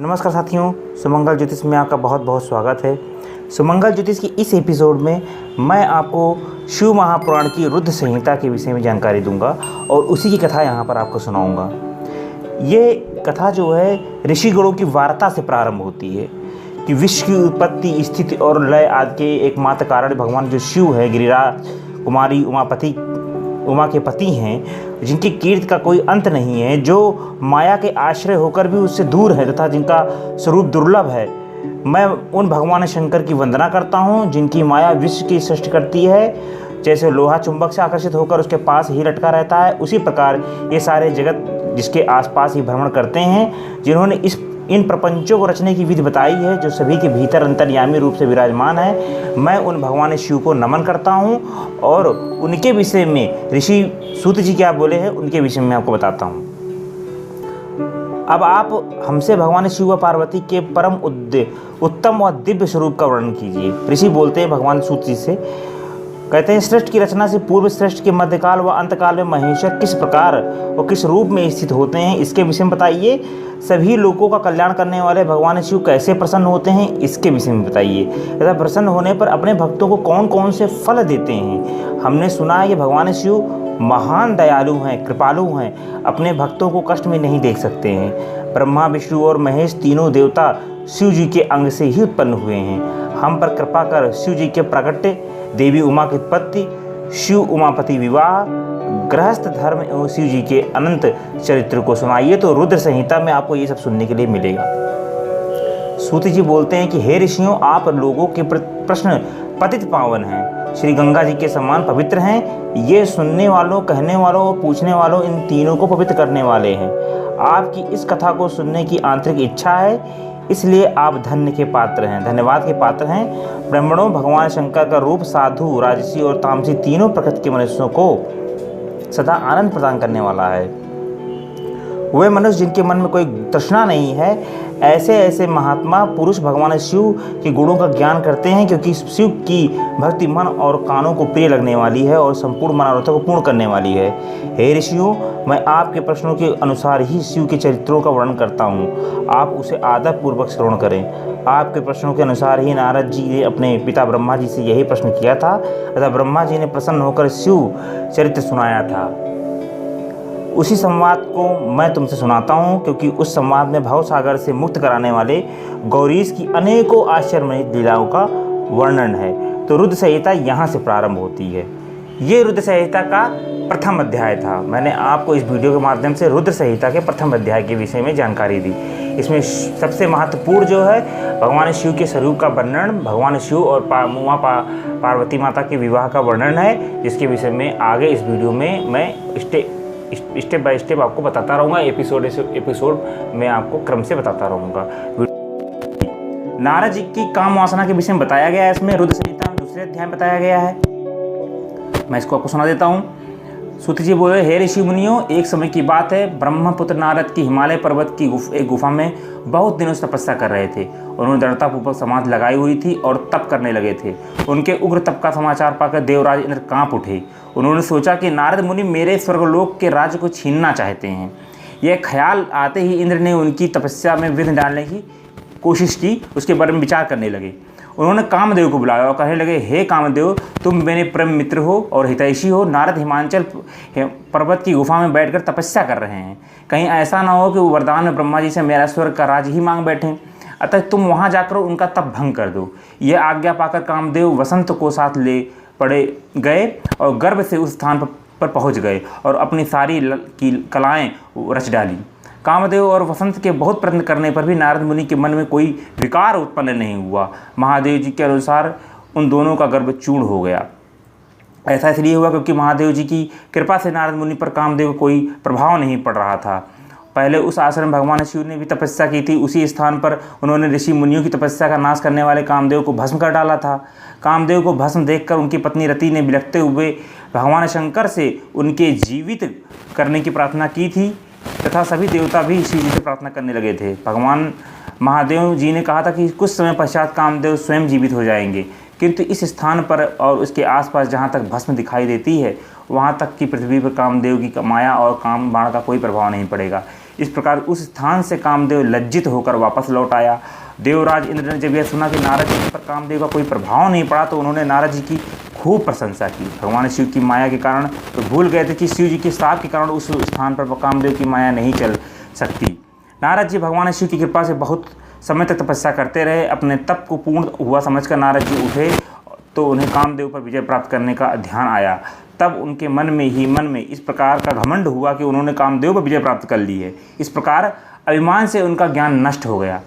नमस्कार साथियों, सुमंगल ज्योतिष में आपका बहुत बहुत स्वागत है। सुमंगल ज्योतिष की इस एपिसोड में मैं आपको शिव महापुराण की रुद्र संहिता के विषय में जानकारी दूंगा और उसी की कथा यहाँ पर आपको सुनाऊंगा। ये कथा जो है ऋषिगणों की वार्ता से प्रारंभ होती है कि विश्व की उत्पत्ति, स्थिति और लय आदि के एकमात्र कारण भगवान जो शिव है, गिरिराज कुमारी उमा के पति हैं, जिनकी कीर्ति का कोई अंत नहीं है, जो माया के आश्रय होकर भी उससे दूर है तथा जिनका स्वरूप दुर्लभ है। मैं उन भगवान शंकर की वंदना करता हूँ जिनकी माया विश्व की सृष्टि करती है। जैसे लोहा चुंबक से आकर्षित होकर उसके पास ही लटका रहता है, उसी प्रकार ये सारे जगत जिसके आसपास ही भ्रमण करते हैं, जिन्होंने इन प्रपंचों को रचने की विधि बताई है, जो सभी के भीतर अंतर्यामी रूप से विराजमान है। मैं उन भगवान शिव को नमन करता हूँ और उनके विषय में ऋषि सूत जी क्या बोले हैं उनके विषय में आपको बताता हूँ। अब आप हमसे भगवान शिव व पार्वती के परम उत्तम व दिव्य स्वरूप का वर्णन कीजिए। ऋषि बोलते हैं भगवान सूत जी से, कहते हैं, सृष्टि की रचना से पूर्व सृष्टि के मध्यकाल व अंतकाल में महेश्वर किस प्रकार और किस रूप में स्थित होते हैं, इसके विषय में बताइए। सभी लोगों का कल्याण करने वाले भगवान शिव कैसे प्रसन्न होते हैं, इसके विषय में बताइए। तथा प्रसन्न होने पर अपने भक्तों को कौन कौन से फल देते हैं। हमने सुना है कि भगवान शिव महान दयालु हैं, कृपालु हैं, अपने भक्तों को कष्ट में नहीं देख सकते हैं। ब्रह्मा, विष्णु और महेश तीनों देवता शिव जी के अंग से ही उत्पन्न हुए हैं। हम पर कृपा कर शिव जी के प्रकट, देवी उमा की उत्पत्ति, शिव उमापति विवाह, गृहस्थ धर्म एवं शिव जी के अनंत चरित्र को सुनाइए। तो रुद्र संहिता में आपको ये सब सुनने के लिए मिलेगा। सूत जी बोलते हैं कि हे ऋषियों, आप लोगों के प्रश्न पतित पावन हैं, श्री गंगा जी के समान पवित्र हैं। ये सुनने वालों, कहने वालों और पूछने वालों, इन तीनों को पवित्र करने वाले हैं। आपकी इस कथा को सुनने की आंतरिक इच्छा है, इसलिए आप धन्य के पात्र हैं, धन्यवाद के पात्र हैं। ब्राह्मणों, भगवान शंकर का रूप साधु, राजसी और तामसी तीनों प्रकृति के मनुष्यों को सदा आनंद प्रदान करने वाला है। वे मनुष्य जिनके मन में कोई तृष्णा नहीं है, ऐसे महात्मा पुरुष भगवान शिव के गुणों का ज्ञान करते हैं, क्योंकि शिव की भक्ति मन और कानों को प्रिय लगने वाली है और संपूर्ण मनोरथों को पूर्ण करने वाली है। हे ऋषियों, मैं आपके प्रश्नों के अनुसार ही शिव के चरित्रों का वर्णन करता हूँ, आप उसे आदर पूर्वक श्रवण करें। आपके प्रश्नों के अनुसार ही नारद जी ने अपने पिता ब्रह्मा जी से यही प्रश्न किया था तथा ब्रह्मा जी ने प्रसन्न होकर शिव चरित्र सुनाया था। उसी संवाद को मैं तुमसे सुनाता हूँ, क्योंकि उस संवाद में भवसागर से मुक्त कराने वाले गौरीश की अनेकों आश्चर्यमय लीलाओं का वर्णन है। तो रुद्र संहिता यहाँ से प्रारंभ होती है। ये रुद्र संहिता का प्रथम अध्याय था। मैंने आपको इस वीडियो के माध्यम से रुद्र संहिता के प्रथम अध्याय के विषय में जानकारी दी। इसमें सबसे महत्वपूर्ण जो है भगवान शिव के स्वरूप का वर्णन, भगवान शिव और पार्वती माता के विवाह का वर्णन है, जिसके विषय में आगे इस वीडियो में मैं स्टेप बाय स्टेप आपको बताता रहूँगा। एपिसोड में आपको क्रम से बताता रहूँगा। नारद जी की काम वासना के विषय में बताया गया है, इसमें रुद्र संहिता में दूसरे अध्याय में बताया गया है। मैं इसको आपको सुना देता हूँ। सूत जी बोले, हे ऋषि मुनियों, एक समय की बात है, ब्रह्मपुत्र नारद की हिमालय पर्वत की एक गुफा में बहुत दिनों से तपस्या कर रहे थे। उन्होंने दृढ़तापूर्वक समाधि लगाई हुई थी और तप करने लगे थे। उनके उग्र तप का समाचार पाकर देवराज इंद्र कांप उठे। उन्होंने सोचा कि नारद मुनि मेरे स्वर्गलोक के राज्य को छीनना चाहते हैं। यह ख्याल आते ही इंद्र ने उनकी तपस्या में विघ्न डालने की कोशिश की। उसके बारे में विचार करने लगे। उन्होंने कामदेव को बुलाया और कहने लगे, हे कामदेव, तुम मेरे परम मित्र हो और हितैषी हो। नारद हिमाचल पर्वत की गुफा में बैठकर तपस्या कर रहे हैं। कहीं ऐसा ना हो कि वो वरदान में ब्रह्मा जी से मेरा स्वर्ग का राज ही मांग बैठें। अतः तुम वहाँ जाकर उनका तप भंग कर दो। यह आज्ञा पाकर कामदेव वसंत को साथ ले पड़े गए और गर्भ से उस स्थान पर पहुँच गए और अपनी सारी कलाएँ रच डाली। कामदेव और वसंत के बहुत प्रयत्न करने पर भी नारद मुनि के मन में कोई विकार उत्पन्न नहीं हुआ। महादेव जी के अनुसार उन दोनों का गर्भ चूर्ण हो गया। ऐसा इसलिए हुआ क्योंकि महादेव जी की कृपा से नारद मुनि पर कामदेव कोई प्रभाव नहीं पड़ रहा था। पहले उस आश्रम में भगवान शिव ने भी तपस्या की थी। उसी स्थान पर उन्होंने ऋषि मुनियों की तपस्या का नाश करने वाले कामदेव को भस्म कर डाला था। कामदेव को भस्म देखकर उनकी पत्नी रति ने बिलखते हुए भगवान शंकर से उनके जीवित करने की प्रार्थना की थी तथा सभी देवता भी शिव जी से प्रार्थना करने लगे थे। भगवान महादेव जी ने कहा था कि कुछ समय पश्चात कामदेव स्वयं जीवित हो जाएंगे, किंतु इस स्थान पर और उसके आसपास जहाँ तक भस्म दिखाई देती है वहाँ तक की पृथ्वी पर कामदेव की माया और काम बाण का कोई प्रभाव नहीं पड़ेगा। इस प्रकार उस स्थान से कामदेव लज्जित होकर वापस लौट आया। देवराज इंद्र ने जब यह सुना कि नारद जी पर कामदेव का कोई प्रभाव नहीं पड़ा तो उन्होंने नारद जी की खूब प्रशंसा की। भगवान शिव की माया के कारण तो भूल गए थे कि शिव जी के श्राप के कारण उस स्थान पर कामदेव की माया नहीं चल सकती। नारद जी भगवान शिव की कृपा से बहुत समय तक तपस्या करते रहे। अपने तप को पूर्ण हुआ समझकर नारद जी उठे तो उन्हें कामदेव पर विजय प्राप्त करने का ध्यान आया। तब उनके मन में इस प्रकार का घमंड हुआ कि उन्होंने कामदेव पर विजय प्राप्त कर ली है। इस प्रकार अभिमान से उनका ज्ञान नष्ट हो गया।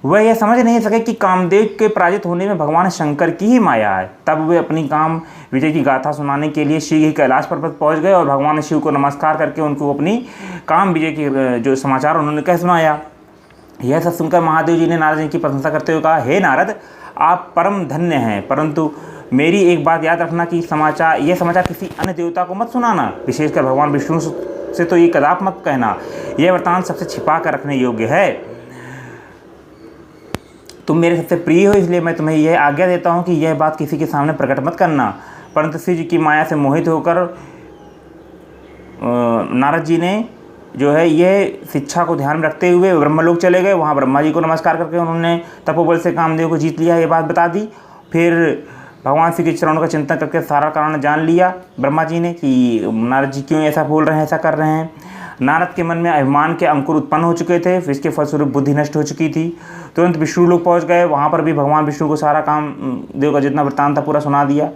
वह यह समझ नहीं सके कि कामदेव के पराजित होने में भगवान शंकर की ही माया है। तब वे अपनी काम विजय की गाथा सुनाने के लिए शीघ्र ही कैलाश पर्वत पहुंच गए और भगवान शिव को नमस्कार करके उनको अपनी काम विजय की जो समाचार उन्होंने कह सुनाया। यह सब सुनकर महादेव जी ने नारद जी की प्रशंसा करते हुए कहा, हे नारद, आप परम धन्य हैं, परंतु मेरी एक बात याद रखना कि यह समाचार किसी अन्य देवता को मत सुनाना, विशेषकर भगवान विष्णु से तो ये कदाप मत कहना। यह वृत्तांत सबसे छिपा कर रखने योग्य है। तुम मेरे सबसे प्रिय हो, इसलिए मैं तुम्हें यह आज्ञा देता हूँ कि यह बात किसी के सामने प्रकट मत करना। परंतु शिव जी की माया से मोहित होकर नारद जी ने जो है यह शिक्षा को ध्यान में रखते हुए ब्रह्मलोक चले गए। वहाँ ब्रह्मा जी को नमस्कार करके उन्होंने तपोबल से कामदेव को जीत लिया, ये बात बता दी। फिर भगवान शिव के चरणों का चिंतन करके सारा कारण जान लिया ब्रह्मा जी ने कि नारद जी क्यों ऐसा बोल रहे हैं, ऐसा कर रहे हैं। नारद के मन में अभिमान के अंकुर उत्पन्न हो चुके थे, फिर इसके फलस्वरूप बुद्धि नष्ट हो चुकी थी। तुरंत विष्णु लोक पहुँच गए। वहाँ पर भी भगवान विष्णु को सारा कामदेव का जितना वृत्तांत था पूरा सुना दिया।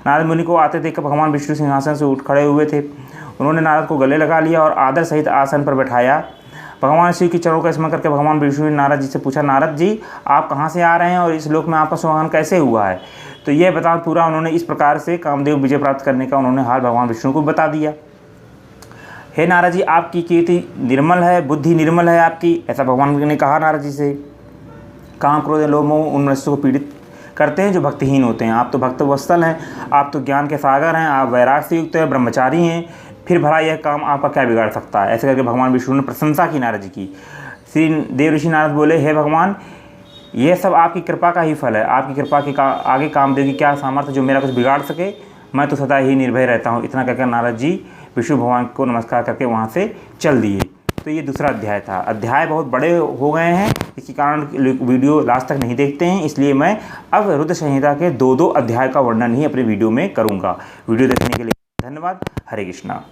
नारद मुनि को आते देखकर भगवान विष्णु सिंहासन से उठ खड़े हुए थे। उन्होंने नारद को गले लगा लिया और आदर सहित आसन पर बैठाया। भगवान शिव की चरणों का स्मरण करके भगवान विष्णु ने नारद जी से पूछा, नारद जी, आप कहाँ से आ रहे हैं और इस लोक में आपका स्वागमन कैसे हुआ है? तो यह बता पूरा उन्होंने इस प्रकार से कामदेव विजय प्राप्त करने का उन्होंने हाल भगवान विष्णु को बता दिया। हे नारद जी, आपकी कीर्ति निर्मल है, बुद्धि निर्मल है आपकी, ऐसा भगवान ने कहा नारद जी से। काम, क्रोध, लोभ, मोह उन मनुष्यों को पीड़ित करते हैं जो भक्तिहीन होते हैं। आप तो भक्त वत्सल हैं, आप तो ज्ञान के सागर हैं, आप वैराग से युक्त हैं, ब्रह्मचारी हैं, फिर भला यह काम आपका क्या बिगाड़ सकता है? ऐसे करके भगवान विष्णु ने प्रशंसा की नारद जी की। श्री देव ऋषि नारद बोले, हे भगवान, यह सब आपकी कृपा का ही फल है। आपकी कृपा के आगे कामदेव की क्या सामर्थ्य जो मेरा कुछ बिगाड़ सके? मैं तो सदा ही निर्भय रहता हूँ। इतना कहकर नारद जी विष्णु भगवान को नमस्कार करके वहाँ से चल दिए। तो ये दूसरा अध्याय था। अध्याय बहुत बड़े हो गए हैं, इसी कारण वीडियो लास्ट तक नहीं देखते हैं, इसलिए मैं अब रुद्र संहिता के दो अध्याय का वर्णन ही अपने वीडियो में करूँगा। वीडियो देखने के लिए धन्यवाद। हरे कृष्णा।